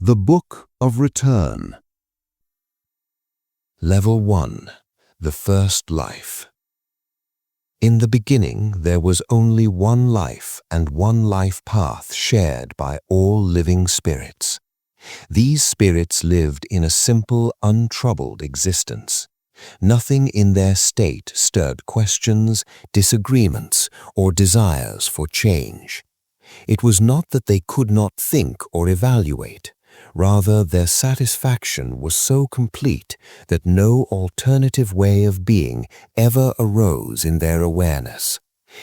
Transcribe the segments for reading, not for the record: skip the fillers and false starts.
The Book of Return. Level 1. The First Life. In the beginning, there was only one life and one life path shared by all living spirits. These spirits lived in a simple, untroubled existence. Nothing in their state stirred questions, disagreements, or desires for change. It was not that they could not think or evaluate. Rather, their satisfaction was so complete that no alternative way of being ever arose in their awareness.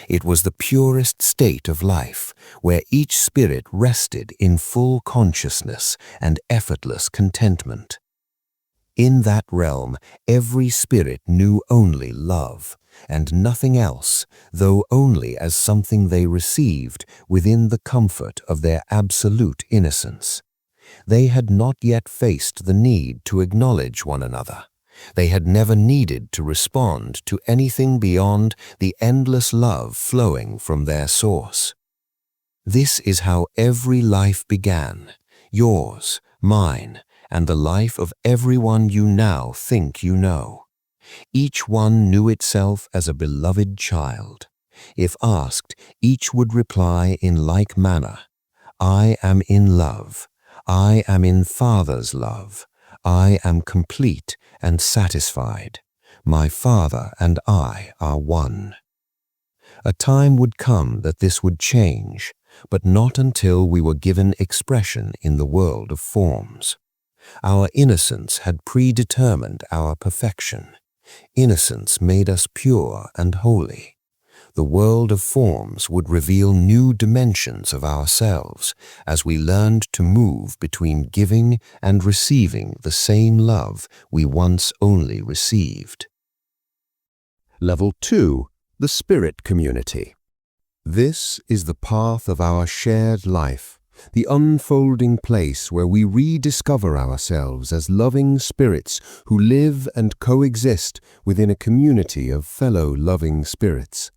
It was the purest state of life, where each spirit rested in full consciousness and effortless contentment. In that realm, every spirit knew only love, and nothing else, though only as something they received within the comfort of their absolute innocence. They had not yet faced the need to acknowledge one another. They had never needed to respond to anything beyond the endless love flowing from their source. This is how every life began, yours, mine, and the life of everyone you now think you know. Each one knew itself as a beloved child. If asked, each would reply in like manner, "I am in love. I am in Father's love. I am complete and satisfied. My Father and I are one." A time would come that this would change, but not until we were given expression in the world of forms. Our innocence had predetermined our perfection. Innocence made us pure and holy. The world of forms would reveal new dimensions of ourselves as we learned to move between giving and receiving the same love we once only received. Level 2. The Spirit Community. This is the path of our shared life, the unfolding place where we rediscover ourselves as loving spirits who live and coexist within a community of fellow loving spirits.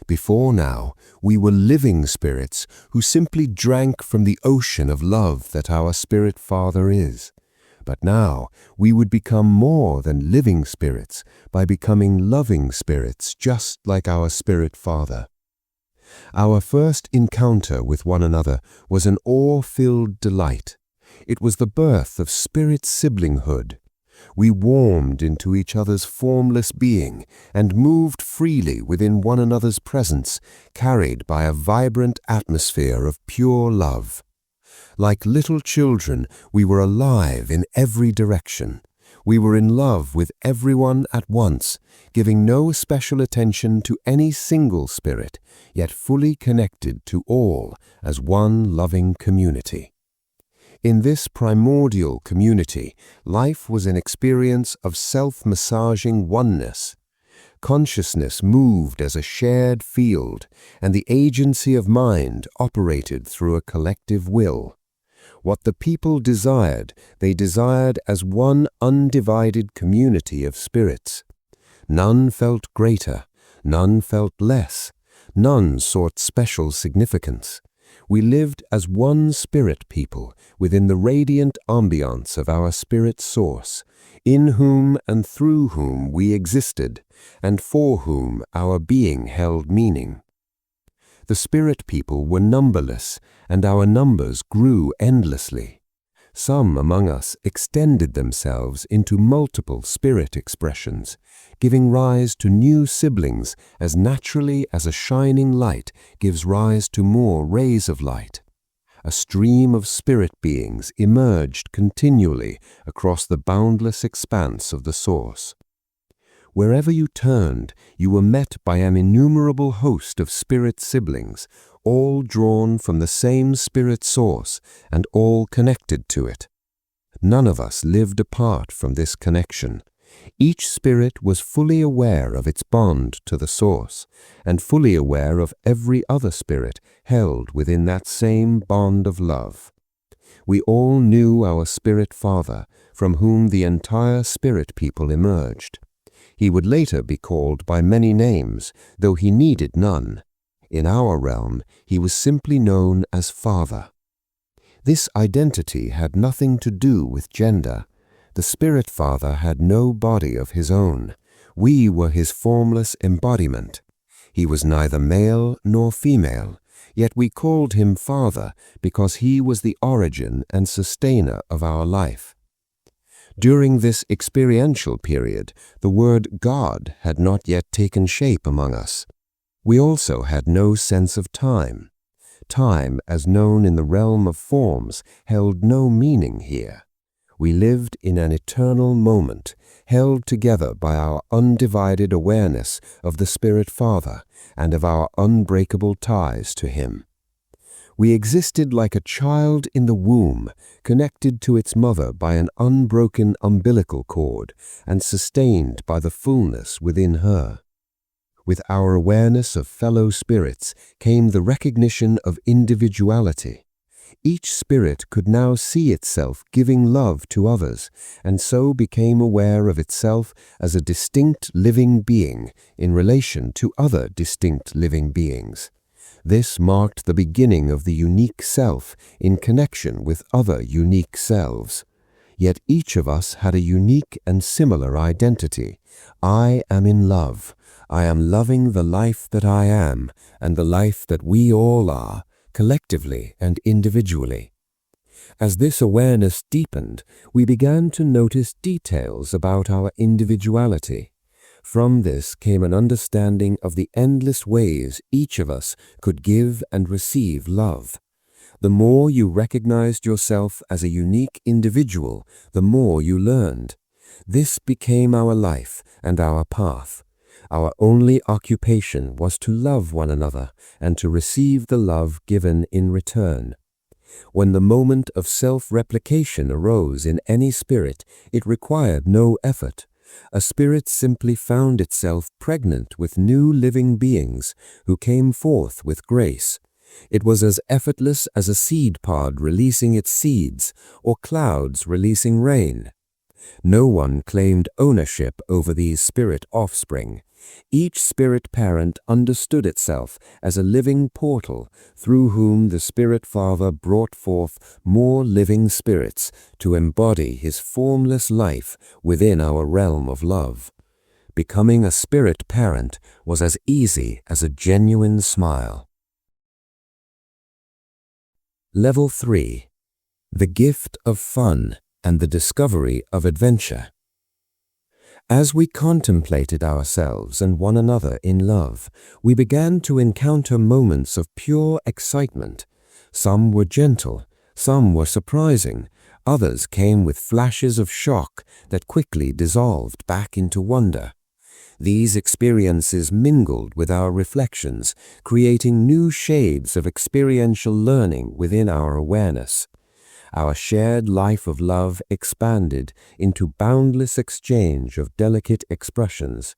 Before now, we were living spirits who simply drank from the ocean of love that our Spirit Father is. But now, we would become more than living spirits by becoming loving spirits just like our Spirit Father. Our first encounter with one another was an awe-filled delight. It was the birth of spirit siblinghood. We warmed into each other's formless being and moved freely within one another's presence, carried by a vibrant atmosphere of pure love. Like little children, we were alive in every direction. We were in love with everyone at once, giving no special attention to any single spirit, yet fully connected to all as one loving community. In this primordial community, life was an experience of self-massaging oneness. Consciousness moved as a shared field, and the agency of mind operated through a collective will. What the people desired, they desired as one undivided community of spirits. None felt greater, none felt less, none sought special significance. We lived as one spirit people within the radiant ambiance of our spirit source, in whom and through whom we existed, and for whom our being held meaning. The spirit people were numberless, and our numbers grew endlessly. Some among us extended themselves into multiple spirit expressions, giving rise to new siblings as naturally as a shining light gives rise to more rays of light. A stream of spirit beings emerged continually across the boundless expanse of the source. Wherever you turned, you were met by an innumerable host of spirit siblings, all drawn from the same spirit source and all connected to it. None of us lived apart from this connection. Each spirit was fully aware of its bond to the source, and fully aware of every other spirit held within that same bond of love. We all knew our Spirit Father, from whom the entire spirit people emerged. He would later be called by many names, though he needed none. In our realm, he was simply known as Father. This identity had nothing to do with gender. The Spirit Father had no body of his own. We were his formless embodiment. He was neither male nor female, yet we called him Father because he was the origin and sustainer of our life. During this experiential period, the word God had not yet taken shape among us. We also had no sense of time. Time, as known in the realm of forms, held no meaning here. We lived in an eternal moment, held together by our undivided awareness of the Spirit Father and of our unbreakable ties to him. We existed like a child in the womb, connected to its mother by an unbroken umbilical cord and sustained by the fullness within her. With our awareness of fellow spirits came the recognition of individuality. Each spirit could now see itself giving love to others, and so became aware of itself as a distinct living being in relation to other distinct living beings. This marked the beginning of the unique self in connection with other unique selves. Yet each of us had a unique and similar identity. I am in love. I am loving the life that I am and the life that we all are, collectively and individually. As this awareness deepened, we began to notice details about our individuality. From this came an understanding of the endless ways each of us could give and receive love. The more you recognized yourself as a unique individual, the more you learned. This became our life and our path. Our only occupation was to love one another and to receive the love given in return. When the moment of self-replication arose in any spirit, it required no effort. A spirit simply found itself pregnant with new living beings who came forth with grace. It was as effortless as a seed pod releasing its seeds or clouds releasing rain. No one claimed ownership over these spirit offspring. Each spirit parent understood itself as a living portal through whom the Spirit Father brought forth more living spirits to embody his formless life within our realm of love. Becoming a spirit parent was as easy as a genuine smile. Level 3. The gift of fun and the discovery of adventure. As we contemplated ourselves and one another in love, we began to encounter moments of pure excitement. Some were gentle, some were surprising, others came with flashes of shock that quickly dissolved back into wonder. These experiences mingled with our reflections, creating new shades of experiential learning within our awareness. Our shared life of love expanded into boundless exchange of delicate expressions.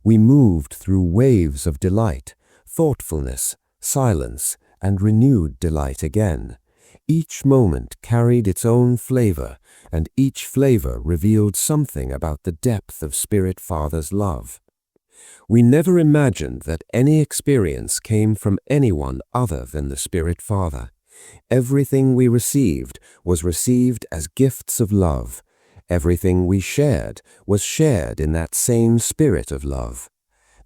We moved through waves of delight, thoughtfulness, silence, and renewed delight again. Each moment carried its own flavor, and each flavor revealed something about the depth of Spirit Father's love. We never imagined that any experience came from anyone other than the Spirit Father. Everything we received was received as gifts of love. Everything we shared was shared in that same spirit of love.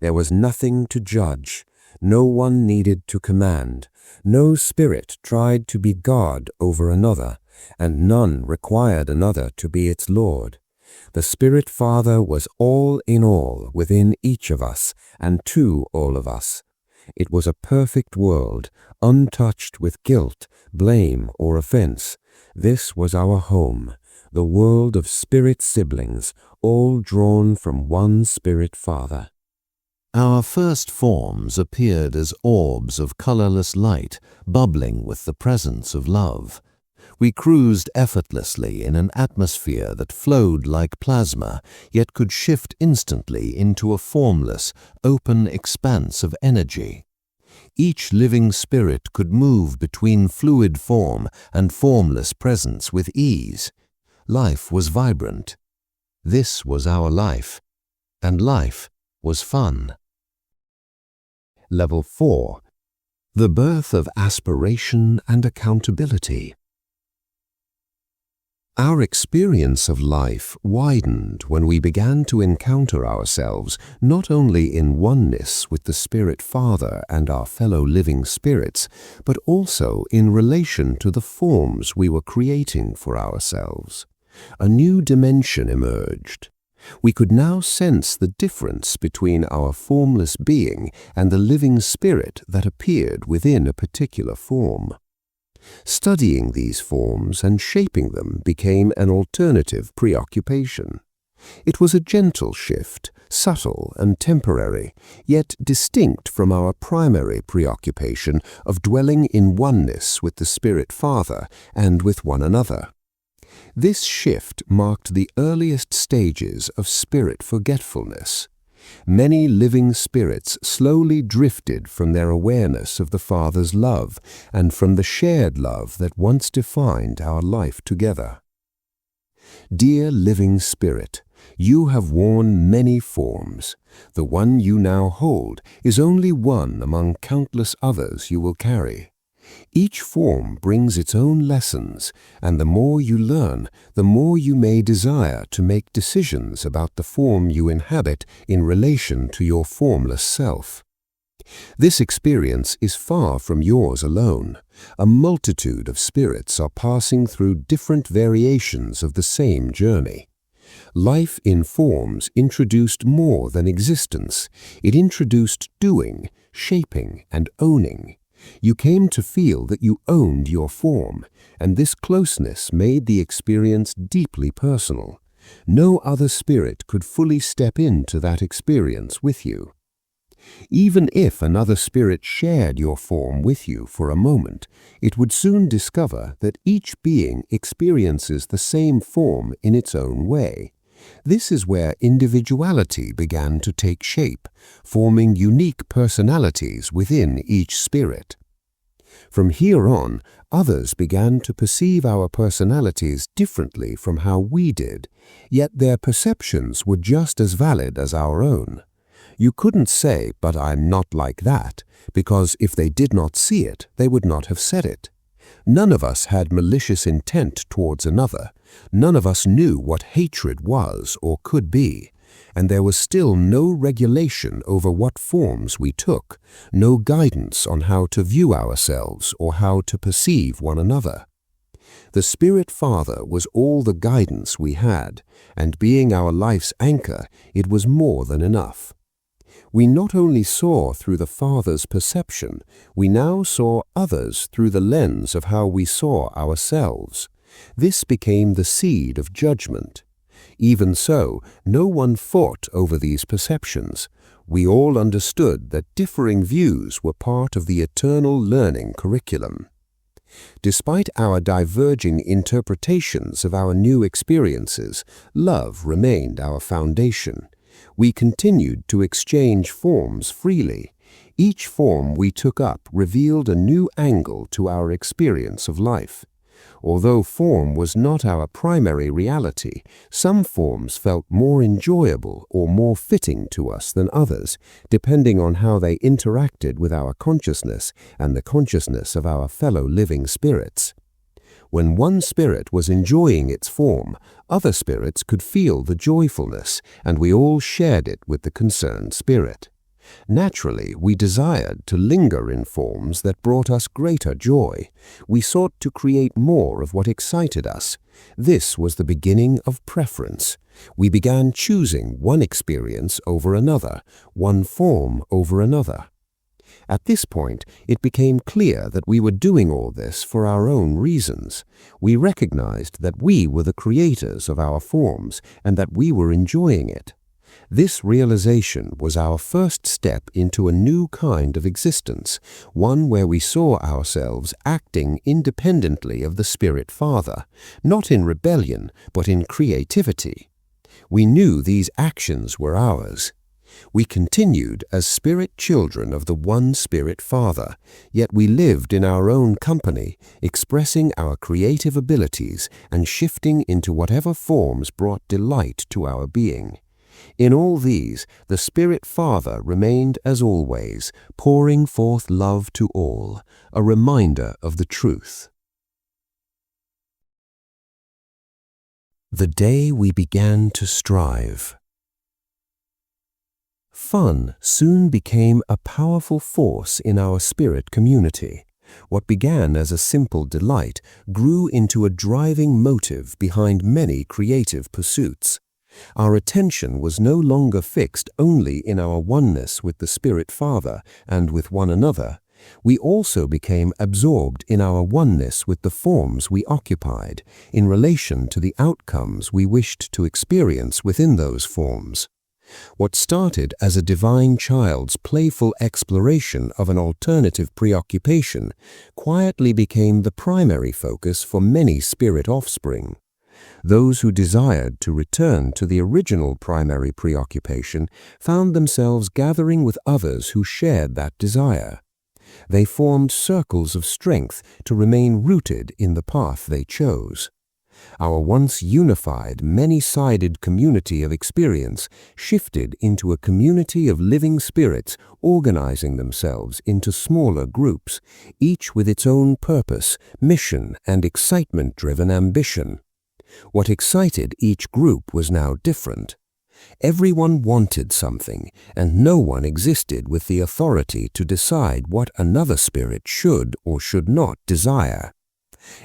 There was nothing to judge. No one needed to command. No spirit tried to be God over another, and none required another to be its Lord. The Spirit Father was all in all within each of us and to all of us. It was a perfect world, untouched with guilt, blame, or offense. This was our home, the world of spirit siblings, all drawn from one Spirit Father. Our first forms appeared as orbs of colorless light, bubbling with the presence of love. We cruised effortlessly in an atmosphere that flowed like plasma, yet could shift instantly into a formless, open expanse of energy. Each living spirit could move between fluid form and formless presence with ease. Life was vibrant. This was our life, and life was fun. Level 4. The birth of aspiration and accountability. Our experience of life widened when we began to encounter ourselves not only in oneness with the Spirit Father and our fellow living spirits, but also in relation to the forms we were creating for ourselves. A new dimension emerged. We could now sense the difference between our formless being and the living spirit that appeared within a particular form. Studying these forms and shaping them became an alternative preoccupation. It was a gentle shift, subtle and temporary, yet distinct from our primary preoccupation of dwelling in oneness with the Spirit Father and with one another. This shift marked the earliest stages of spirit forgetfulness. Many living spirits slowly drifted from their awareness of the Father's love and from the shared love that once defined our life together. Dear living spirit, you have worn many forms. The one you now hold is only one among countless others you will carry. Each form brings its own lessons, and the more you learn, the more you may desire to make decisions about the form you inhabit in relation to your formless self. This experience is far from yours alone. A multitude of spirits are passing through different variations of the same journey. Life in forms introduced more than existence. It introduced doing, shaping, and owning. You came to feel that you owned your form, and this closeness made the experience deeply personal. No other spirit could fully step into that experience with you. Even if another spirit shared your form with you for a moment, it would soon discover that each being experiences the same form in its own way. This is where individuality began to take shape, forming unique personalities within each spirit. From here on, others began to perceive our personalities differently from how we did, yet their perceptions were just as valid as our own. You couldn't say, "But I'm not like that," because if they did not see it, they would not have said it. None of us had malicious intent towards another. None of us knew what hatred was or could be. And there was still no regulation over what forms we took, no guidance on how to view ourselves or how to perceive one another. The Spirit Father was all the guidance we had, and being our life's anchor, it was more than enough. We not only saw through the Father's perception, we now saw others through the lens of how we saw ourselves. This became the seed of judgment. Even so, no one fought over these perceptions. We all understood that differing views were part of the eternal learning curriculum. Despite our diverging interpretations of our new experiences, love remained our foundation. We continued to exchange forms freely. Each form we took up revealed a new angle to our experience of life. Although form was not our primary reality, some forms felt more enjoyable or more fitting to us than others, depending on how they interacted with our consciousness and the consciousness of our fellow living spirits. When one spirit was enjoying its form, other spirits could feel the joyfulness, and we all shared it with the concerned spirit. Naturally, we desired to linger in forms that brought us greater joy. We sought to create more of what excited us. This was the beginning of preference. We began choosing one experience over another, one form over another. At this point, it became clear that we were doing all this for our own reasons. We recognized that we were the creators of our forms and that we were enjoying it. This realization was our first step into a new kind of existence, one where we saw ourselves acting independently of the Spirit Father, not in rebellion, but in creativity. We knew these actions were ours. We continued as spirit children of the one Spirit Father, yet we lived in our own company, expressing our creative abilities and shifting into whatever forms brought delight to our being. In all these, the Spirit Father remained as always, pouring forth love to all, a reminder of the truth. The day we began to strive. Fun soon became a powerful force in our spirit community. What began as a simple delight grew into a driving motive behind many creative pursuits. Our attention was no longer fixed only in our oneness with the Spirit Father and with one another. We also became absorbed in our oneness with the forms we occupied, in relation to the outcomes we wished to experience within those forms. What started as a divine child's playful exploration of an alternative preoccupation quietly became the primary focus for many spirit offspring. Those who desired to return to the original primary preoccupation found themselves gathering with others who shared that desire. They formed circles of strength to remain rooted in the path they chose. Our once unified, many-sided community of experience shifted into a community of living spirits organizing themselves into smaller groups, each with its own purpose, mission, and excitement-driven ambition. What excited each group was now different. Everyone wanted something, and no one existed with the authority to decide what another spirit should or should not desire.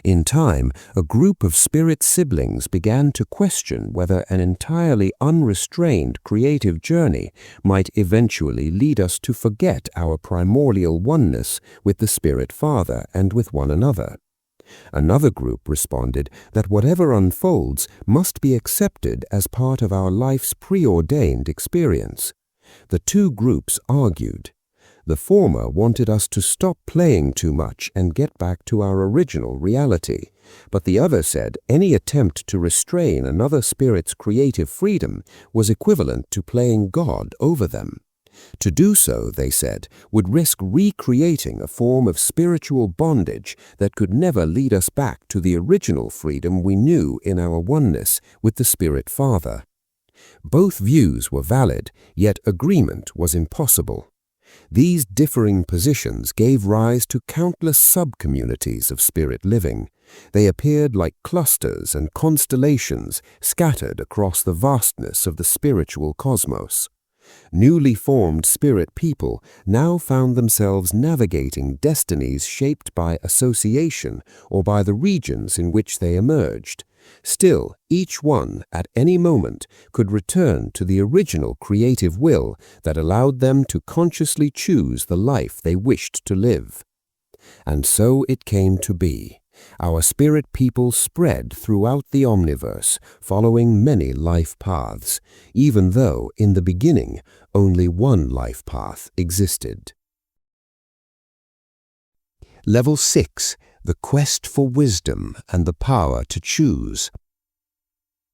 In time, a group of spirit siblings began to question whether an entirely unrestrained creative journey might eventually lead us to forget our primordial oneness with the Spirit Father and with one another. Another group responded that whatever unfolds must be accepted as part of our life's preordained experience. The two groups argued. The former wanted us to stop playing too much and get back to our original reality, but the other said any attempt to restrain another spirit's creative freedom was equivalent to playing God over them. To do so, they said, would risk recreating a form of spiritual bondage that could never lead us back to the original freedom we knew in our oneness with the Spirit Father. Both views were valid, yet agreement was impossible. These differing positions gave rise to countless sub-communities of spirit living. They appeared like clusters and constellations scattered across the vastness of the spiritual cosmos. Newly formed spirit people now found themselves navigating destinies shaped by association or by the regions in which they emerged. Still, each one, at any moment, could return to the original creative will that allowed them to consciously choose the life they wished to live. And so it came to be. Our spirit people spread throughout the omniverse, following many life paths, even though, in the beginning, only one life path existed. Level 6. The quest for wisdom and the power to choose.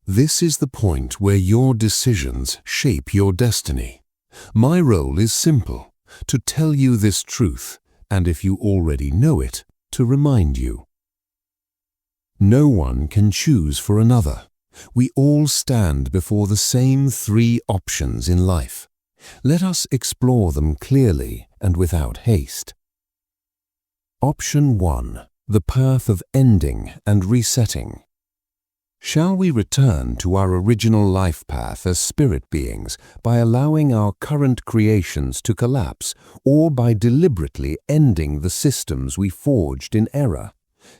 This is the point where your decisions shape your destiny. My role is simple, to tell you this truth, and if you already know it, to remind you. No one can choose for another. We all stand before the same three options in life. Let us explore them clearly and without haste. Option 1. The path of ending and resetting. Shall we return to our original life path as spirit beings by allowing our current creations to collapse, or by deliberately ending the systems we forged in error,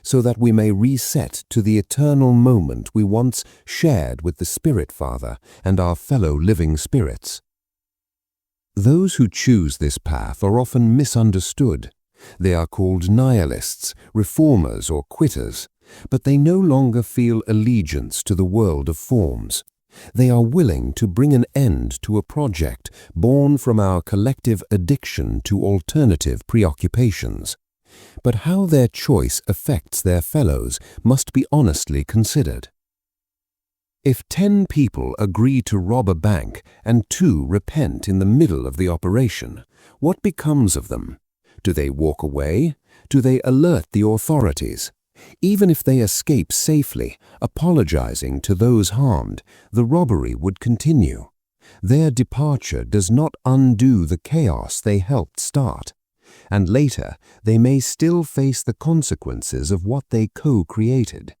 so that we may reset to the eternal moment we once shared with the Spirit Father and our fellow living spirits? Those who choose this path are often misunderstood. They are called nihilists, reformers, or quitters, but they no longer feel allegiance to the world of forms. They are willing to bring an end to a project born from our collective addiction to alternative preoccupations. But how their choice affects their fellows must be honestly considered. If 10 people agree to rob a bank and 2 repent in the middle of the operation, what becomes of them? Do they walk away? Do they alert the authorities? Even if they escape safely, apologizing to those harmed, the robbery would continue. Their departure does not undo the chaos they helped start, and later they may still face the consequences of what they co-created.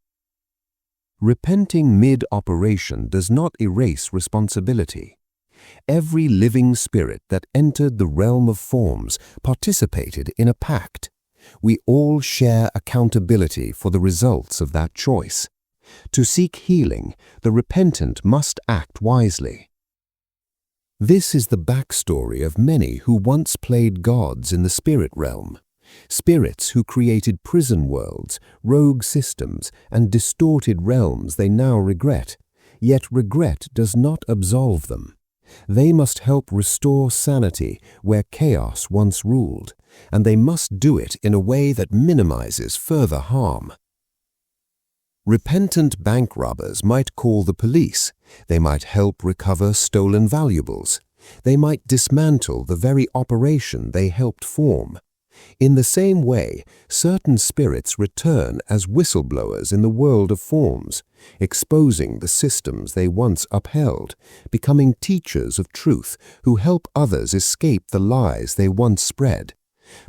Repenting mid-operation does not erase responsibility. Every living spirit that entered the realm of forms participated in a pact. We all share accountability for the results of that choice. To seek healing, the repentant must act wisely. This is the backstory of many who once played gods in the spirit realm. Spirits who created prison worlds, rogue systems, and distorted realms they now regret. Yet regret does not absolve them. They must help restore sanity where chaos once ruled, and they must do it in a way that minimizes further harm. Repentant bank robbers might call the police. They might help recover stolen valuables. They might dismantle the very operation they helped form. In the same way, certain spirits return as whistleblowers in the world of forms, exposing the systems they once upheld, becoming teachers of truth who help others escape the lies they once spread.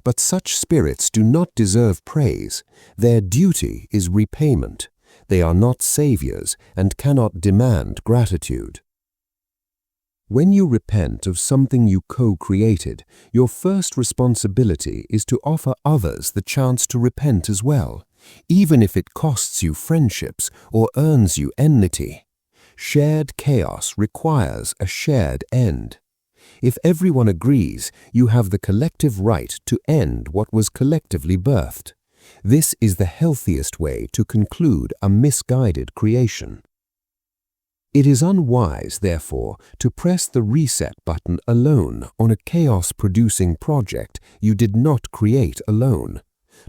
But such spirits do not deserve praise. Their duty is repayment. They are not saviors and cannot demand gratitude. When you repent of something you co-created, your first responsibility is to offer others the chance to repent as well, even if it costs you friendships or earns you enmity. Shared chaos requires a shared end. If everyone agrees, you have the collective right to end what was collectively birthed. This is the healthiest way to conclude a misguided creation. It is unwise, therefore, to press the reset button alone on a chaos-producing project you did not create alone.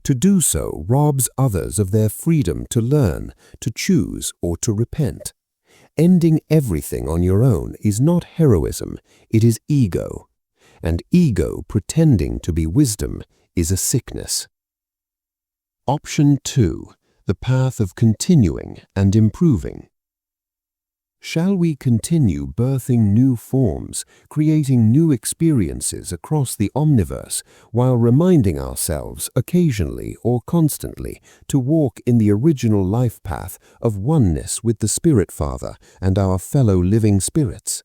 To do so robs others of their freedom to learn, to choose, or to repent. Ending everything on your own is not heroism, it is ego. And ego pretending to be wisdom is a sickness. Option 2. The path of continuing and improving. Shall we continue birthing new forms, creating new experiences across the omniverse, while reminding ourselves occasionally or constantly to walk in the original life path of oneness with the Spirit Father and our fellow living spirits?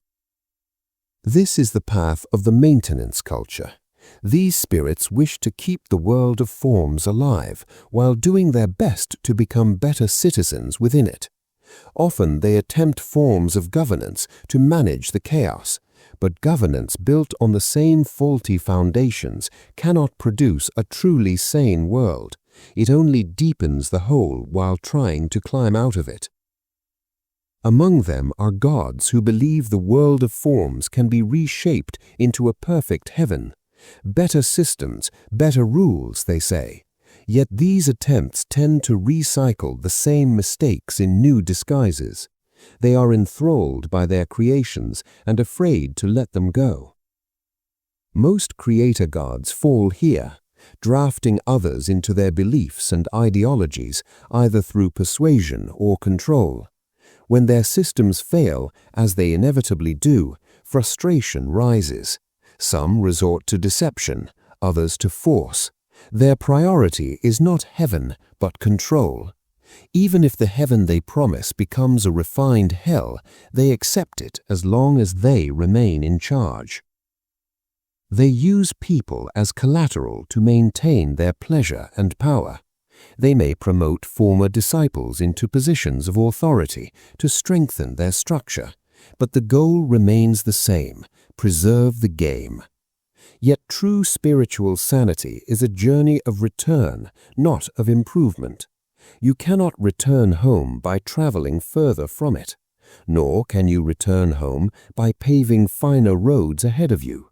This is the path of the maintenance culture. These spirits wish to keep the world of forms alive, while doing their best to become better citizens within it. Often they attempt forms of governance to manage the chaos, but governance built on the same faulty foundations cannot produce a truly sane world. It only deepens the hole while trying to climb out of it. Among them are gods who believe the world of forms can be reshaped into a perfect heaven. Better systems, better rules, they say. Yet these attempts tend to recycle the same mistakes in new disguises. They are enthralled by their creations and afraid to let them go. Most creator gods fall here, drafting others into their beliefs and ideologies, either through persuasion or control. When their systems fail, as they inevitably do, frustration rises. Some resort to deception, others to force. Their priority is not heaven, but control. Even if the heaven they promise becomes a refined hell, they accept it as long as they remain in charge. They use people as collateral to maintain their pleasure and power. They may promote former disciples into positions of authority to strengthen their structure, but the goal remains the same: preserve the game. Yet true spiritual sanity is a journey of return, not of improvement. You cannot return home by traveling further from it, nor can you return home by paving finer roads ahead of you.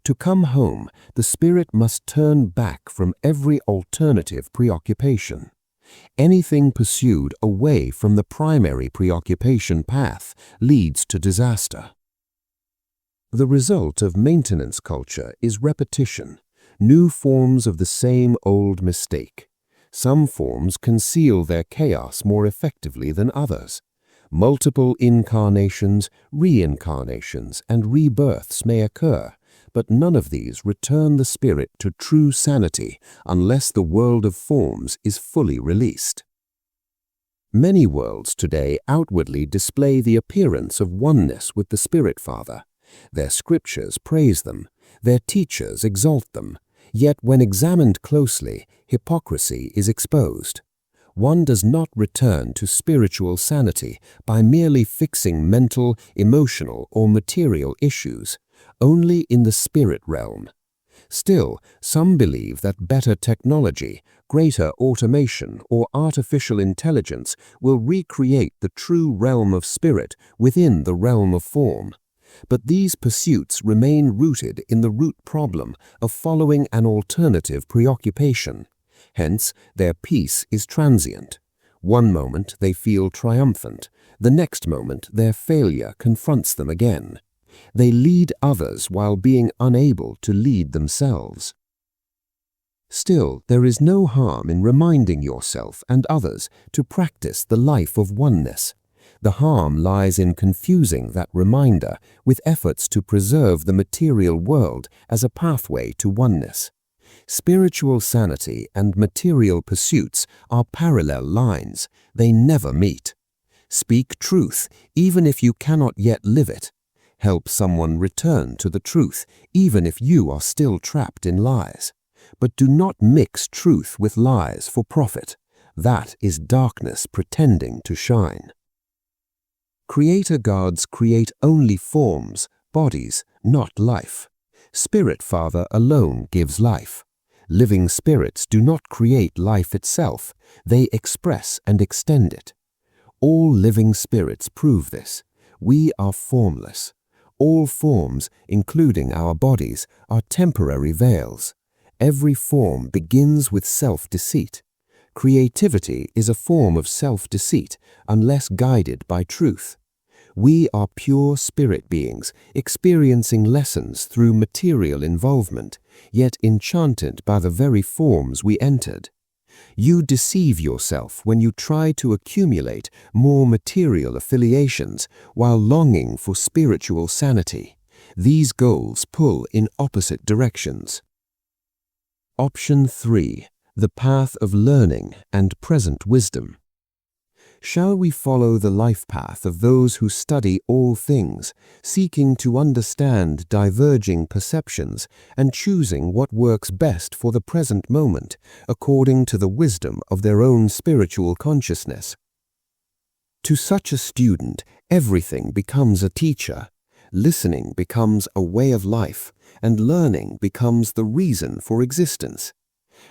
To come home, the spirit must turn back from every alternative preoccupation. Anything pursued away from the primary preoccupation path leads to disaster. The result of maintenance culture is repetition, new forms of the same old mistake. Some forms conceal their chaos more effectively than others. Multiple incarnations, reincarnations, and rebirths may occur, but none of these return the spirit to true sanity unless the world of forms is fully released. Many worlds today outwardly display the appearance of oneness with the Spirit Father. Their scriptures praise them, their teachers exalt them, yet when examined closely, hypocrisy is exposed. One does not return to spiritual sanity by merely fixing mental, emotional, or material issues, only in the spirit realm. Still, some believe that better technology, greater automation, or artificial intelligence will recreate the true realm of spirit within the realm of form. But these pursuits remain rooted in the root problem of following an alternative preoccupation. Hence, their peace is transient. One moment they feel triumphant, the next moment their failure confronts them again. They lead others while being unable to lead themselves. Still, there is no harm in reminding yourself and others to practice the life of oneness. The harm lies in confusing that reminder with efforts to preserve the material world as a pathway to oneness. Spiritual sanity and material pursuits are parallel lines. They never meet. Speak truth, even if you cannot yet live it. Help someone return to the truth, even if you are still trapped in lies. But do not mix truth with lies for profit. That is darkness pretending to shine. Creator gods create only forms, bodies, not life. Spirit Father alone gives life. Living spirits do not create life itself, they express and extend it. All living spirits prove this. We are formless. All forms, including our bodies, are temporary veils. Every form begins with self-deceit. Creativity is a form of self-deceit unless guided by truth. We are pure spirit beings, experiencing lessons through material involvement, yet enchanted by the very forms we entered. You deceive yourself when you try to accumulate more material affiliations while longing for spiritual sanity. These goals pull in opposite directions. Option 3. The path of learning and present wisdom. Shall we follow the life path of those who study all things, seeking to understand diverging perceptions and choosing what works best for the present moment, according to the wisdom of their own spiritual consciousness? To such a student, everything becomes a teacher. Listening becomes a way of life, and learning becomes the reason for existence.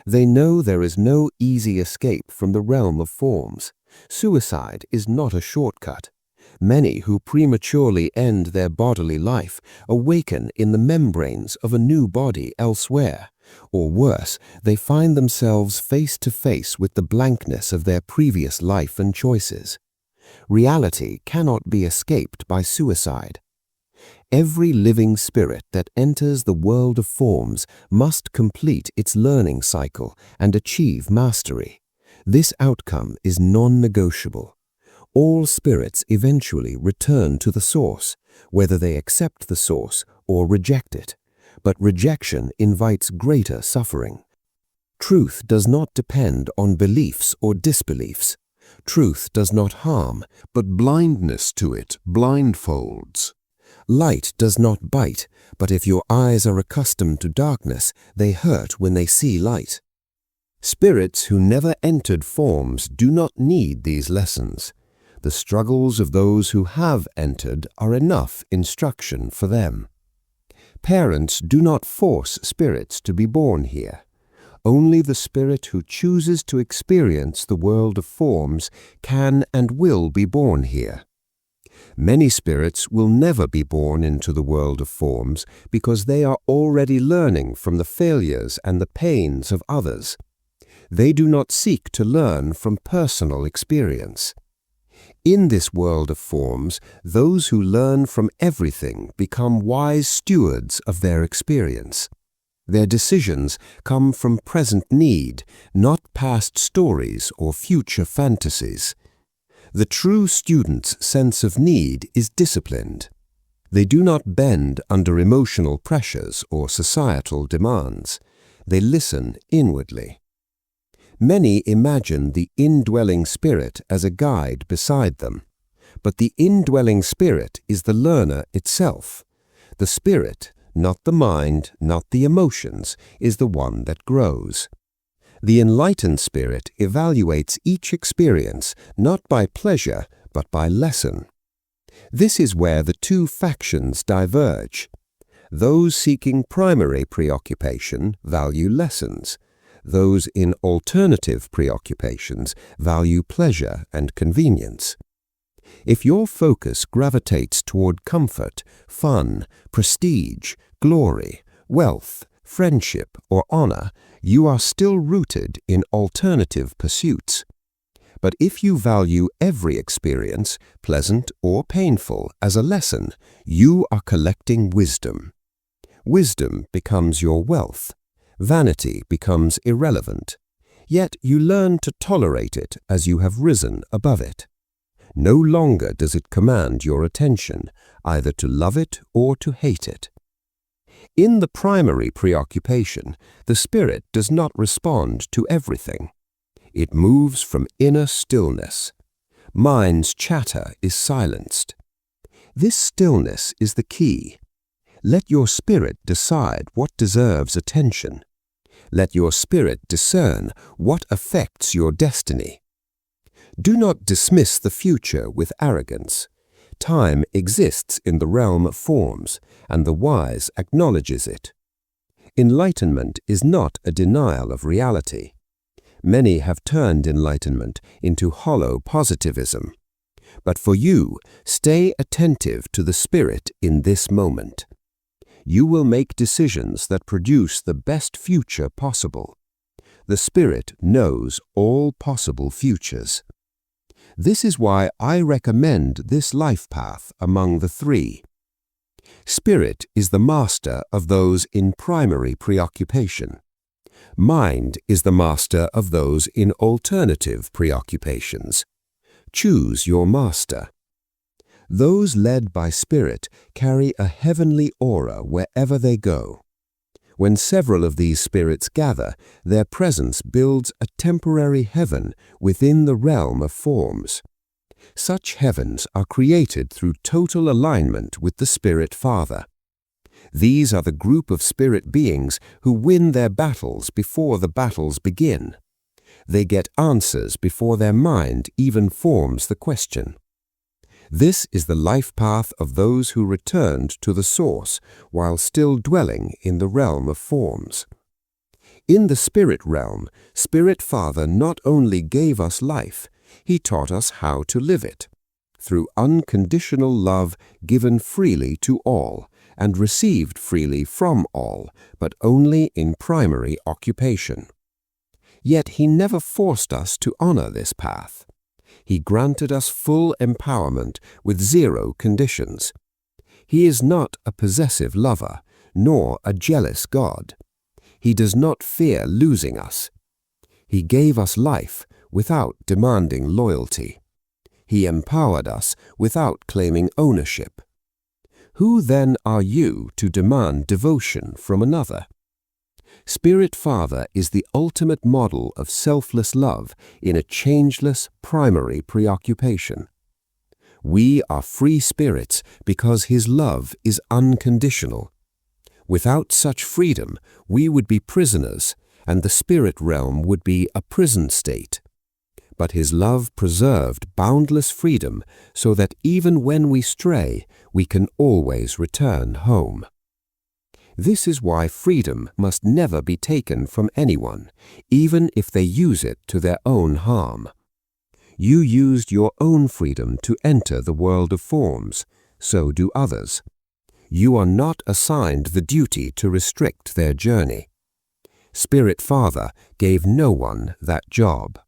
They know there is no easy escape from the realm of forms. Suicide is not a shortcut. Many who prematurely end their bodily life awaken in the membranes of a new body elsewhere, or worse, they find themselves face to face with the blankness of their previous life and choices. Reality cannot be escaped by suicide. Every living spirit that enters the world of forms must complete its learning cycle and achieve mastery. This outcome is non-negotiable. All spirits eventually return to the source, whether they accept the source or reject it. But rejection invites greater suffering. Truth does not depend on beliefs or disbeliefs. Truth does not harm, but blindness to it blindfolds. Light does not bite, but if your eyes are accustomed to darkness, they hurt when they see light. Spirits who never entered forms do not need these lessons. The struggles of those who have entered are enough instruction for them. Parents do not force spirits to be born here. Only the spirit who chooses to experience the world of forms can and will be born here. Many spirits will never be born into the world of forms because they are already learning from the failures and the pains of others. They do not seek to learn from personal experience. In this world of forms, those who learn from everything become wise stewards of their experience. Their decisions come from present need, not past stories or future fantasies. The true student's sense of need is disciplined. They do not bend under emotional pressures or societal demands. They listen inwardly. Many imagine the indwelling spirit as a guide beside them, but the indwelling spirit is the learner itself. The spirit, not the mind, not the emotions, is the one that grows. The enlightened spirit evaluates each experience not by pleasure but by lesson. This is where the two factions diverge. Those seeking primary preoccupation value lessons. Those in alternative preoccupations value pleasure and convenience. If your focus gravitates toward comfort, fun, prestige, glory, wealth, friendship, or honor, you are still rooted in alternative pursuits. But if you value every experience, pleasant or painful, as a lesson, you are collecting wisdom. Wisdom becomes your wealth. Vanity becomes irrelevant. Yet you learn to tolerate it as you have risen above it. No longer does it command your attention, either to love it or to hate it. In the primary preoccupation, the spirit does not respond to everything. It moves from inner stillness. Mind's chatter is silenced. This stillness is the key. Let your spirit decide what deserves attention. Let your spirit discern what affects your destiny. Do not dismiss the future with arrogance. Time exists in the realm of forms, and the wise acknowledges it. Enlightenment is not a denial of reality. Many have turned enlightenment into hollow positivism. But for you, stay attentive to the spirit in this moment. You will make decisions that produce the best future possible. The spirit knows all possible futures. This is why I recommend this life path among the three. Spirit is the master of those in primary preoccupation. Mind is the master of those in alternative preoccupations. Choose your master. Those led by spirit carry a heavenly aura wherever they go. When several of these spirits gather, their presence builds a temporary heaven within the realm of forms. Such heavens are created through total alignment with the Spirit Father. These are the group of spirit beings who win their battles before the battles begin. They get answers before their mind even forms the question. This is the life path of those who returned to the source while still dwelling in the realm of forms. In the spirit realm, Spirit Father not only gave us life, He taught us how to live it, through unconditional love given freely to all and received freely from all, but only in primary occupation. Yet He never forced us to honor this path. He granted us full empowerment with zero conditions. He is not a possessive lover, nor a jealous God. He does not fear losing us. He gave us life without demanding loyalty. He empowered us without claiming ownership. Who then are you to demand devotion from another? Spirit Father is the ultimate model of selfless love in a changeless primary preoccupation. We are free spirits because His love is unconditional. Without such freedom, we would be prisoners, and the spirit realm would be a prison state. But His love preserved boundless freedom so that even when we stray, we can always return home. This is why freedom must never be taken from anyone, even if they use it to their own harm. You used your own freedom to enter the world of forms, so do others. You are not assigned the duty to restrict their journey. Spirit Father gave no one that job.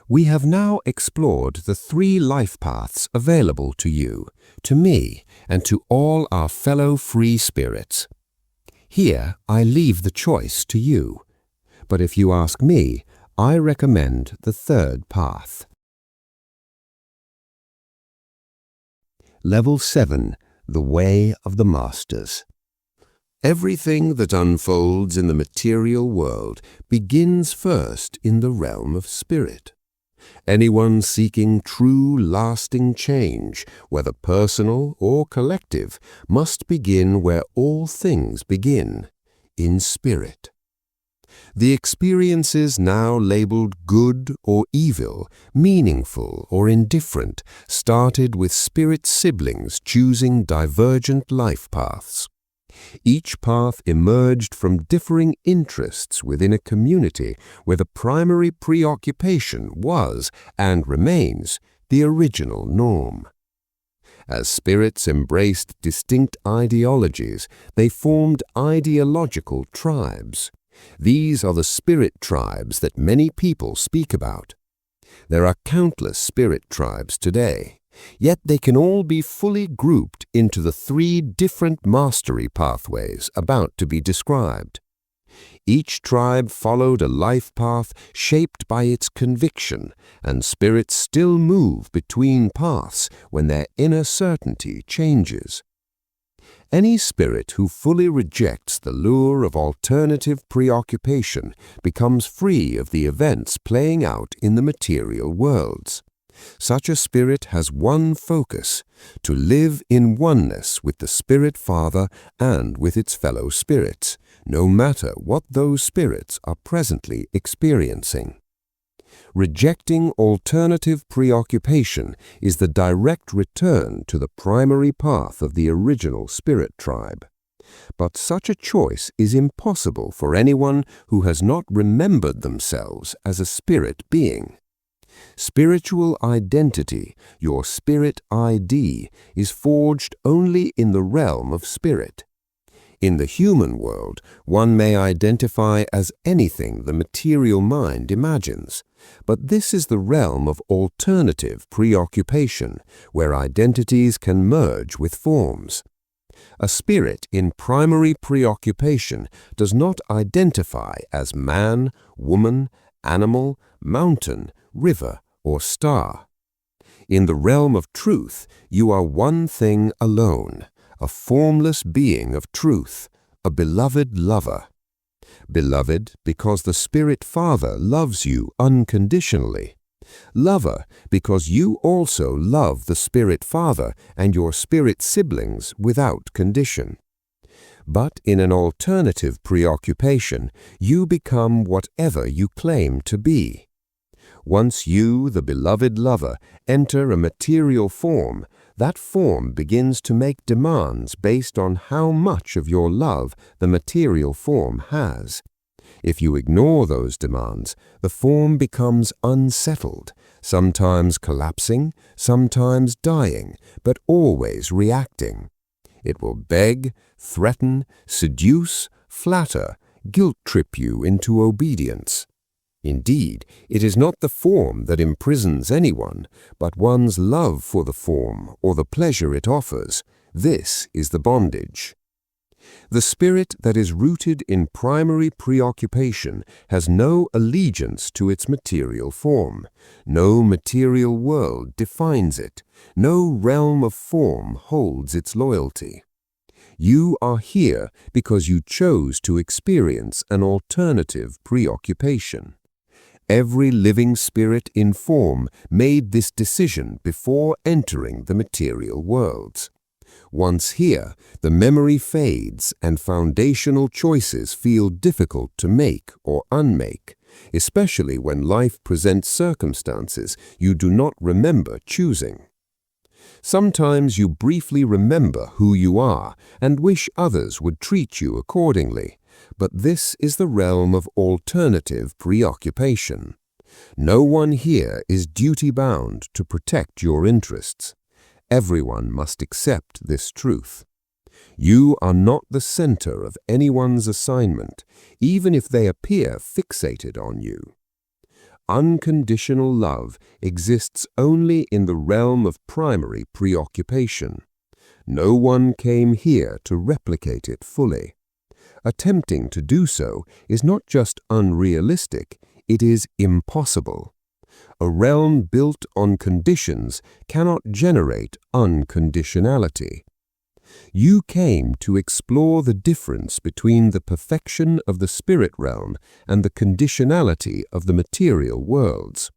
We have now explored the three life paths available to you, to me, and to all our fellow free spirits. Here I leave the choice to you, but if you ask me, I recommend the third path. Level 7, The Way of the Masters. Everything that unfolds in the material world begins first in the realm of spirit. Anyone seeking true, lasting change, whether personal or collective, must begin where all things begin, in spirit. The experiences now labeled good or evil, meaningful or indifferent, started with spirit siblings choosing divergent life paths. Each path emerged from differing interests within a community where the primary preoccupation was, and remains, the original norm. As spirits embraced distinct ideologies, they formed ideological tribes. These are the spirit tribes that many people speak about. There are countless spirit tribes today, yet they can all be fully grouped into the 3 different mastery pathways about to be described. Each tribe followed a life path shaped by its conviction, and spirits still move between paths when their inner certainty changes. Any spirit who fully rejects the lure of alternative preoccupation becomes free of the events playing out in the material worlds. Such a spirit has one focus: to live in oneness with the Spirit Father and with its fellow spirits, no matter what those spirits are presently experiencing. Rejecting alternative preoccupation is the direct return to the primary path of the original spirit tribe. But such a choice is impossible for anyone who has not remembered themselves as a spirit being. Spiritual identity, your spirit ID, is forged only in the realm of spirit. In the human world, one may identify as anything the material mind imagines, but this is the realm of alternative preoccupation, where identities can merge with forms. A spirit in primary preoccupation does not identify as man, woman, animal, mountain, river, or star. In the realm of truth, you are one thing alone, a formless being of truth, a beloved lover. Beloved because the Spirit Father loves you unconditionally. Lover because you also love the Spirit Father and your spirit siblings without condition. But in an alternative preoccupation, you become whatever you claim to be. Once you, the beloved lover, enter a material form, that form begins to make demands based on how much of your love the material form has. If you ignore those demands, the form becomes unsettled, sometimes collapsing, sometimes dying, but always reacting. It will beg, threaten, seduce, flatter, guilt-trip you into obedience. Indeed, it is not the form that imprisons anyone, but one's love for the form or the pleasure it offers. This is the bondage. The spirit that is rooted in primary preoccupation has no allegiance to its material form. No material world defines it. No realm of form holds its loyalty. You are here because you chose to experience an alternative preoccupation. Every living spirit in form made this decision before entering the material worlds. Once here, the memory fades and foundational choices feel difficult to make or unmake, especially when life presents circumstances you do not remember choosing. Sometimes you briefly remember who you are and wish others would treat you accordingly, but this is the realm of alternative preoccupation. No one here is duty-bound to protect your interests. Everyone must accept this truth. You are not the center of anyone's assignment, even if they appear fixated on you. Unconditional love exists only in the realm of primary preoccupation. No one came here to replicate it fully. Attempting to do so is not just unrealistic, it is impossible. A realm built on conditions cannot generate unconditionality. You came to explore the difference between the perfection of the spirit realm and the conditionality of the material worlds.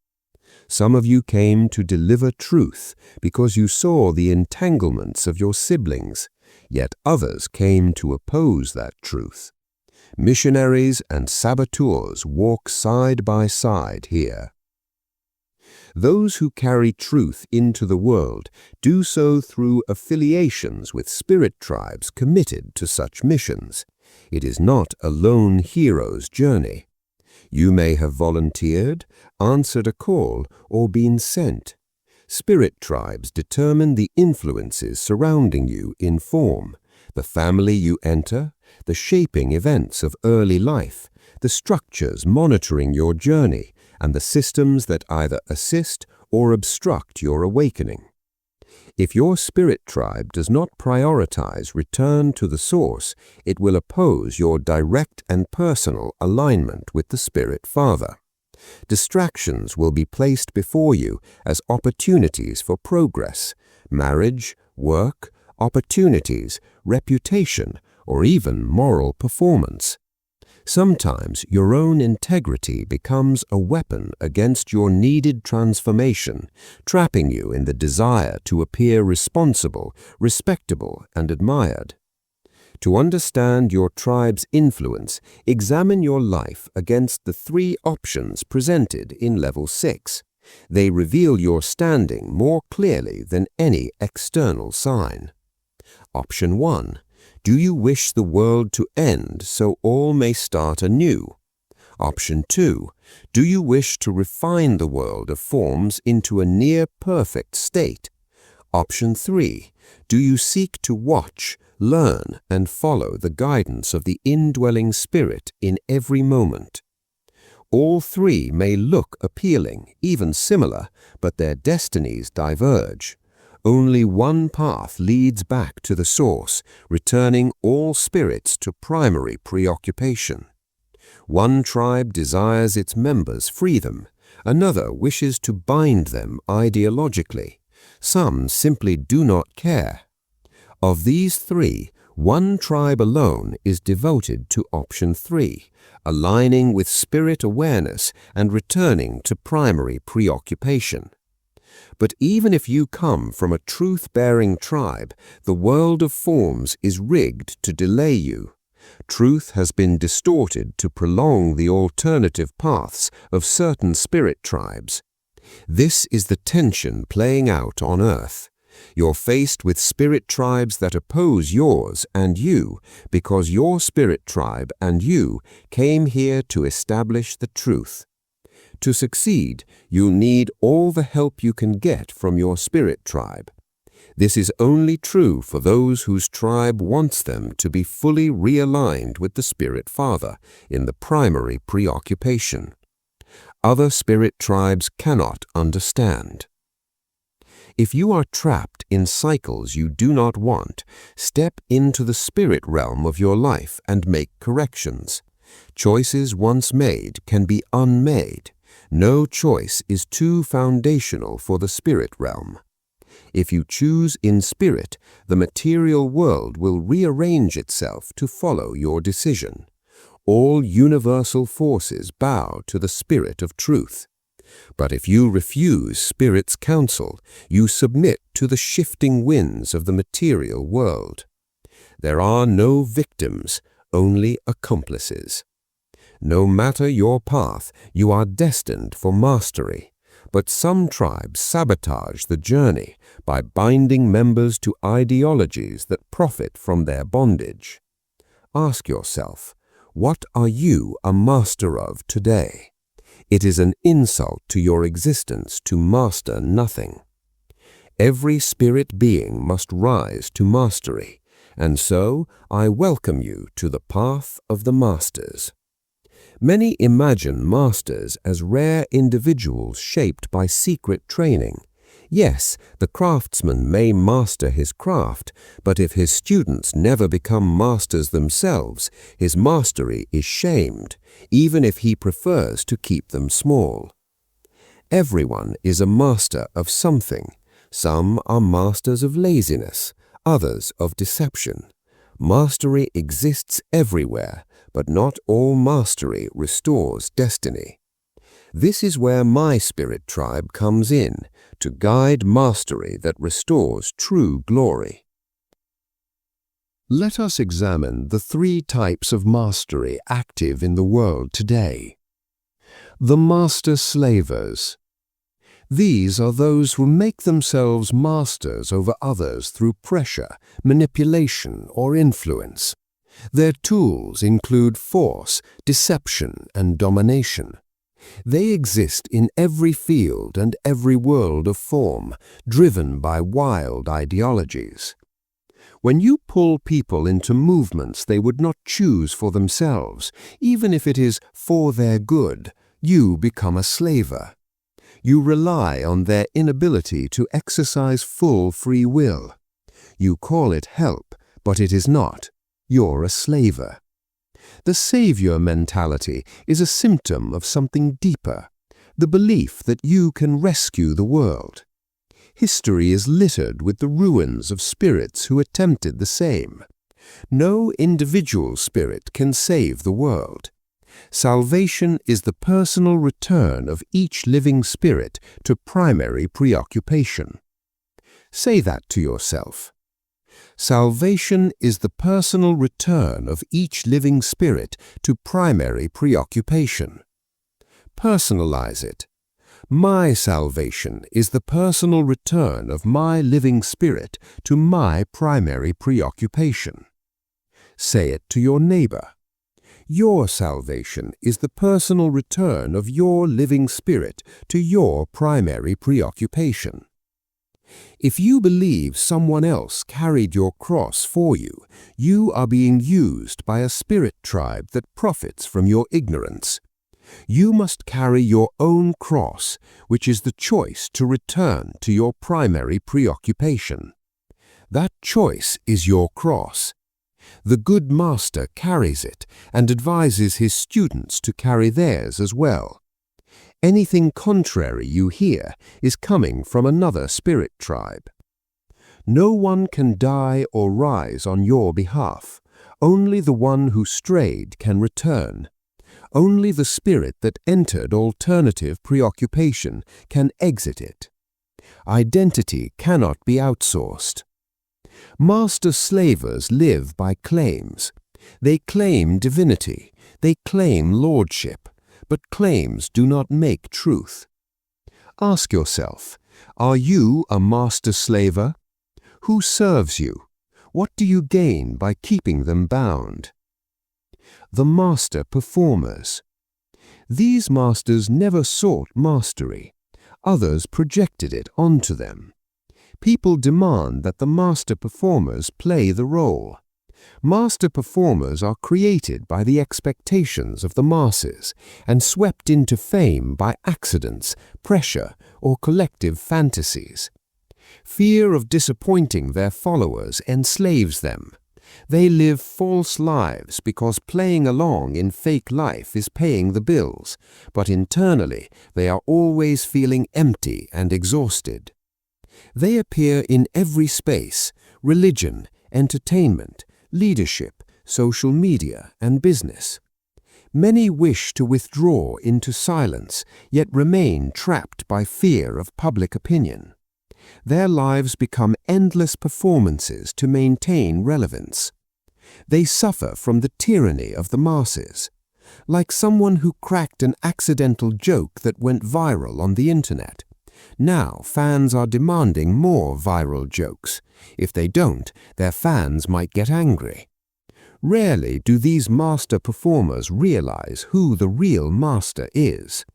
Some of you came to deliver truth because you saw the entanglements of your siblings, yet others came to oppose that truth. Missionaries and saboteurs walk side by side here. Those who carry truth into the world do so through affiliations with spirit tribes committed to such missions. It is not a lone hero's journey. You may have volunteered, answered a call, or been sent. Spirit tribes determine the influences surrounding you in form, the family you enter, the shaping events of early life, the structures monitoring your journey, and the systems that either assist or obstruct your awakening. If your spirit tribe does not prioritize return to the source, it will oppose your direct and personal alignment with the Spirit Father. Distractions will be placed before you as opportunities for progress, marriage, work, opportunities, reputation, or even moral performance. Sometimes your own integrity becomes a weapon against your needed transformation, trapping you in the desire to appear responsible, respectable, and admired. To understand your tribe's influence, examine your life against the 3 options presented in Level 6. They reveal your standing more clearly than any external sign. Option 1. Do you wish the world to end so all may start anew? Option 2. Do you wish to refine the world of forms into a near-perfect state? Option 3. Do you seek to watch, learn, and follow the guidance of the indwelling spirit in every moment? All 3 may look appealing, even similar, but their destinies diverge. Only one path leads back to the source, returning all spirits to primary preoccupation. One tribe desires its members freedom, another wishes to bind them ideologically. Some simply do not care. Of these 3, one tribe alone is devoted to option 3, aligning with spirit awareness and returning to primary preoccupation. But even if you come from a truth-bearing tribe, the world of forms is rigged to delay you. Truth has been distorted to prolong the alternative paths of certain spirit tribes. This is the tension playing out on Earth. You're faced with spirit tribes that oppose yours and you because your spirit tribe and you came here to establish the truth. To succeed, you need all the help you can get from your spirit tribe. This is only true for those whose tribe wants them to be fully realigned with the Spirit Father in the primary preoccupation. Other spirit tribes cannot understand. If you are trapped in cycles you do not want, step into the spirit realm of your life and make corrections. Choices once made can be unmade. No choice is too foundational for the spirit realm. If you choose in spirit, the material world will rearrange itself to follow your decision. All universal forces bow to the spirit of truth. But if you refuse spirit's counsel, you submit to the shifting winds of the material world. There are no victims, only accomplices. No matter your path, you are destined for mastery. But some tribes sabotage the journey by binding members to ideologies that profit from their bondage. Ask yourself, what are you a master of today? It is an insult to your existence to master nothing. Every spirit being must rise to mastery, and so I welcome you to the path of the masters. Many imagine masters as rare individuals shaped by secret training. Yes, the craftsman may master his craft, but if his students never become masters themselves, his mastery is shamed, even if he prefers to keep them small. Everyone is a master of something. Some are masters of laziness, others of deception. Mastery exists everywhere, but not all mastery restores destiny. This is where my spirit tribe comes in, to guide mastery that restores true glory. Let us examine the 3 types of mastery active in the world today. The master slavers. These are those who make themselves masters over others through pressure, manipulation, or influence. Their tools include force, deception, and domination. They exist in every field and every world of form, driven by wild ideologies. When you pull people into movements they would not choose for themselves, even if it is for their good, you become a slaver. You rely on their inability to exercise full free will. You call it help, but it is not. You're a slaver. The savior mentality is a symptom of something deeper, the belief that you can rescue the world. History is littered with the ruins of spirits who attempted the same. No individual spirit can save the world. Salvation is the personal return of each living spirit to primary preoccupation. Say that to yourself. Salvation is the personal return of each living spirit to primary preoccupation. Personalize it. My salvation is the personal return of my living spirit to my primary preoccupation. Say it to your neighbor. Your salvation is the personal return of your living spirit to your primary preoccupation. If you believe someone else carried your cross for you, you are being used by a spirit tribe that profits from your ignorance. You must carry your own cross, which is the choice to return to your primary preoccupation. That choice is your cross. The good master carries it and advises his students to carry theirs as well. Anything contrary you hear is coming from another spirit tribe. No one can die or rise on your behalf. Only the one who strayed can return. Only the spirit that entered alternative preoccupation can exit it. Identity cannot be outsourced. Master slavers live by claims. They claim divinity. They claim lordship. But claims do not make truth. Ask yourself, are you a master slaver? Who serves you? What do you gain by keeping them bound? The master performers. These masters never sought mastery. Others projected it onto them. People demand that the master performers play the role. Master performers are created by the expectations of the masses and swept into fame by accidents, pressure, or collective fantasies. Fear of disappointing their followers enslaves them. They live false lives because playing along in fake life is paying the bills, but internally they are always feeling empty and exhausted. They appear in every space: religion, entertainment, leadership, social media, and business. Many wish to withdraw into silence, yet remain trapped by fear of public opinion. Their lives become endless performances to maintain relevance. They suffer from the tyranny of the masses. Like someone who cracked an accidental joke that went viral on the internet. Now fans are demanding more viral jokes. If they don't, their fans might get angry. Rarely do these master performers realize who the real master is.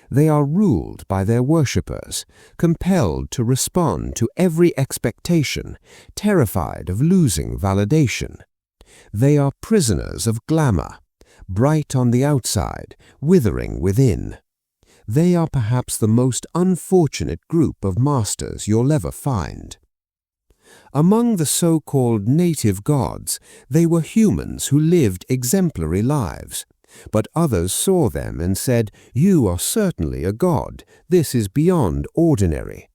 They are ruled by their worshippers, compelled to respond to every expectation, terrified of losing validation. They are prisoners of glamour, bright on the outside, withering within. They are perhaps the most unfortunate group of masters you'll ever find. Among the so-called native gods, they were humans who lived exemplary lives. But others saw them and said, "You are certainly a god. This is beyond ordinary."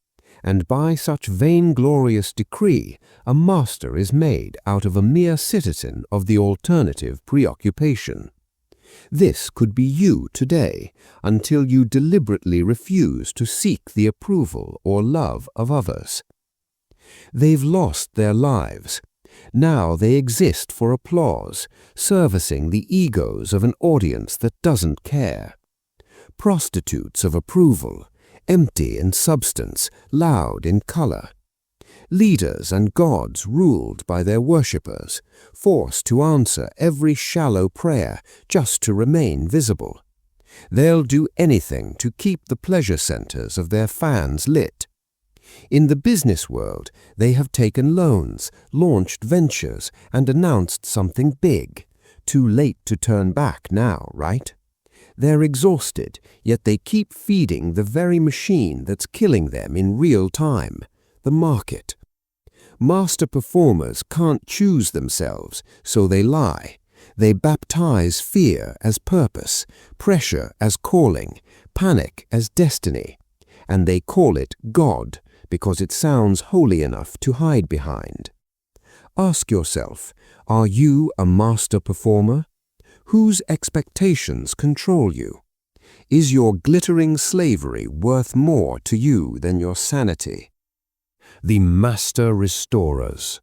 and by such vainglorious decree a master is made out of a mere citizen of the alternative preoccupation. This could be you today, until you deliberately refuse to seek the approval or love of others. They've lost their lives. Now they exist for applause, servicing the egos of an audience that doesn't care. Prostitutes of approval, empty in substance, loud in color. Leaders and gods ruled by their worshippers, forced to answer every shallow prayer just to remain visible. They'll do anything to keep the pleasure centers of their fans lit. In the business world, they have taken loans, launched ventures, and announced something big. Too late to turn back now, right? They're exhausted, yet they keep feeding the very machine that's killing them in real time, the market. Master performers can't choose themselves, so they lie. They baptize fear as purpose, pressure as calling, panic as destiny, and they call it God because it sounds holy enough to hide behind. Ask yourself, are you a master performer? Whose expectations control you? Is your glittering slavery worth more to you than your sanity? The master restorers.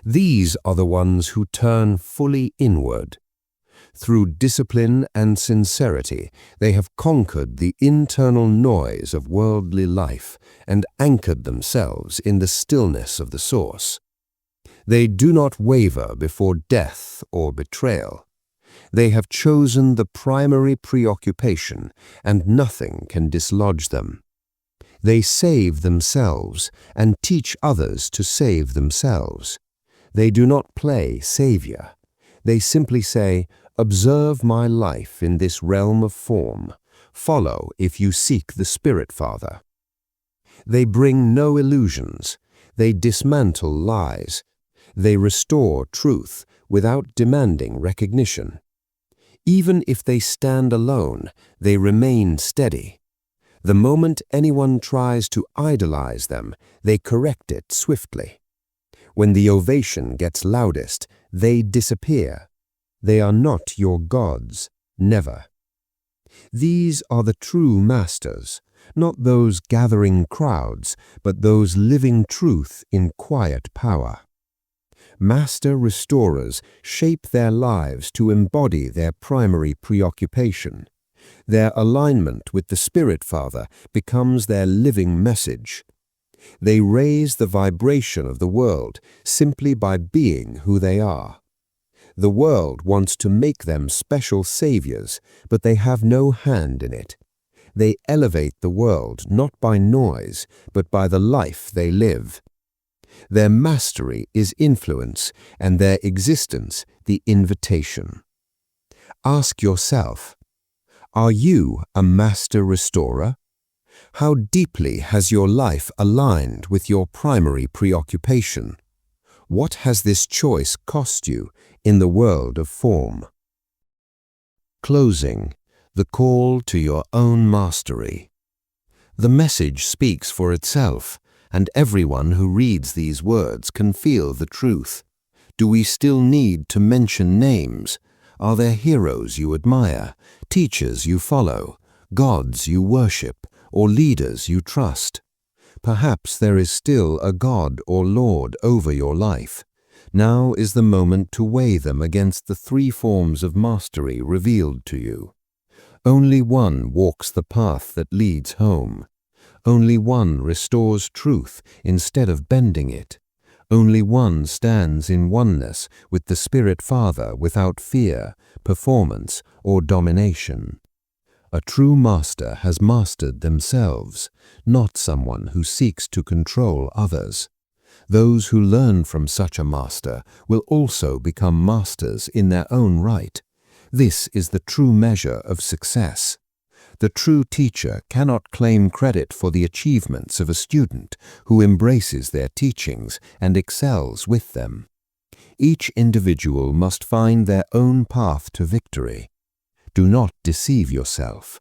These are the ones who turn fully inward. Through discipline and sincerity, they have conquered the internal noise of worldly life and anchored themselves in the stillness of the source. They do not waver before death or betrayal. They have chosen the primary preoccupation, and nothing can dislodge them. They save themselves and teach others to save themselves. They do not play savior. They simply say, "Observe my life in this realm of form. Follow if you seek the Spirit Father." They bring no illusions. They dismantle lies. They restore truth without demanding recognition. Even if they stand alone, they remain steady. The moment anyone tries to idolize them, they correct it swiftly. When the ovation gets loudest, they disappear. They are not your gods, never. These are the true masters, not those gathering crowds, but those living truth in quiet power. Master restorers shape their lives to embody their primary preoccupation. Their alignment with the Spirit Father becomes their living message. They raise the vibration of the world simply by being who they are. The world wants to make them special saviors, but they have no hand in it. They elevate the world not by noise, but by the life they live. Their mastery is influence, and their existence the invitation. Ask yourself, are you a master restorer? How deeply has your life aligned with your primary preoccupation? What has this choice cost you in the world of form? Closing, the call to your own mastery. The message speaks for itself, and everyone who reads these words can feel the truth. Do we still need to mention names? Are there heroes you admire, teachers you follow, gods you worship, or leaders you trust? Perhaps there is still a God or Lord over your life. Now is the moment to weigh them against the three forms of mastery revealed to you. Only one walks the path that leads home. Only one restores truth instead of bending it. Only one stands in oneness with the Spirit Father without fear, performance, or domination. A true master has mastered themselves, not someone who seeks to control others. Those who learn from such a master will also become masters in their own right. This is the true measure of success. The true teacher cannot claim credit for the achievements of a student who embraces their teachings and excels with them. Each individual must find their own path to victory. Do not deceive yourself.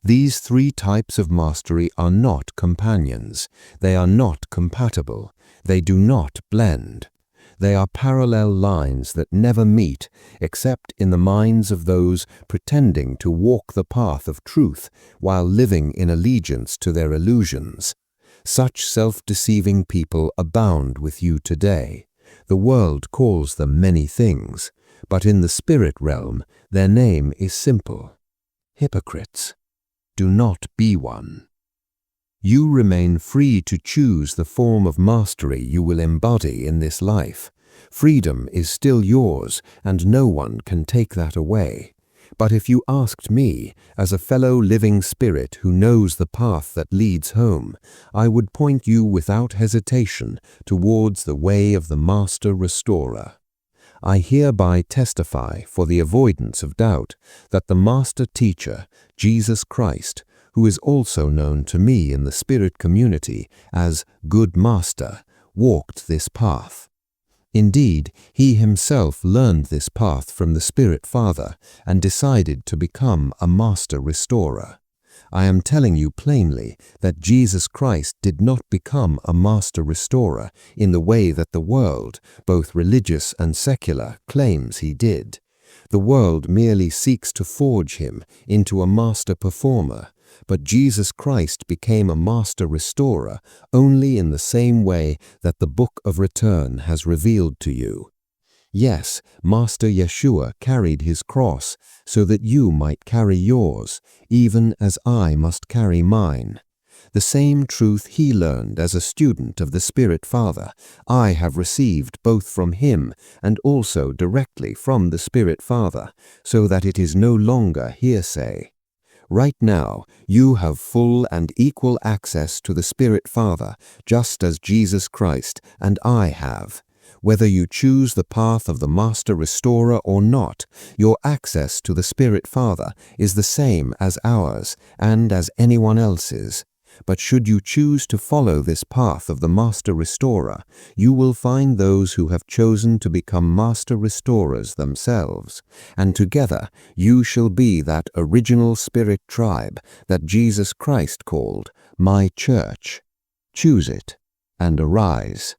These three types of mastery are not companions. They are not compatible. They do not blend. They are parallel lines that never meet except in the minds of those pretending to walk the path of truth while living in allegiance to their illusions. Such self-deceiving people abound with you today. The world calls them many things, but in the spirit realm their name is simple: hypocrites. Do not be one. You remain free to choose the form of mastery you will embody in this life. Freedom is still yours, and no one can take that away. But if you asked me, as a fellow living spirit who knows the path that leads home, I would point you without hesitation towards the way of the Master Restorer. I hereby testify, for the avoidance of doubt, that the Master Teacher, Jesus Christ, who is also known to me in the spirit community as Good Master, walked this path. Indeed, he himself learned this path from the Spirit Father and decided to become a Master Restorer. I am telling you plainly that Jesus Christ did not become a Master Restorer in the way that the world, both religious and secular, claims he did. The world merely seeks to forge him into a Master Performer, but Jesus Christ became a Master Restorer only in the same way that the Book of Return has revealed to you. Yes, Master Yeshua carried his cross so that you might carry yours, even as I must carry mine. The same truth he learned as a student of the Spirit Father, I have received both from him and also directly from the Spirit Father, so that it is no longer hearsay. Right now, you have full and equal access to the Spirit Father, just as Jesus Christ and I have. Whether you choose the path of the Master Restorer or not, your access to the Spirit Father is the same as ours and as anyone else's. But should you choose to follow this path of the Master Restorer, you will find those who have chosen to become Master Restorers themselves, and together you shall be that original spirit tribe that Jesus Christ called my church. Choose it and arise.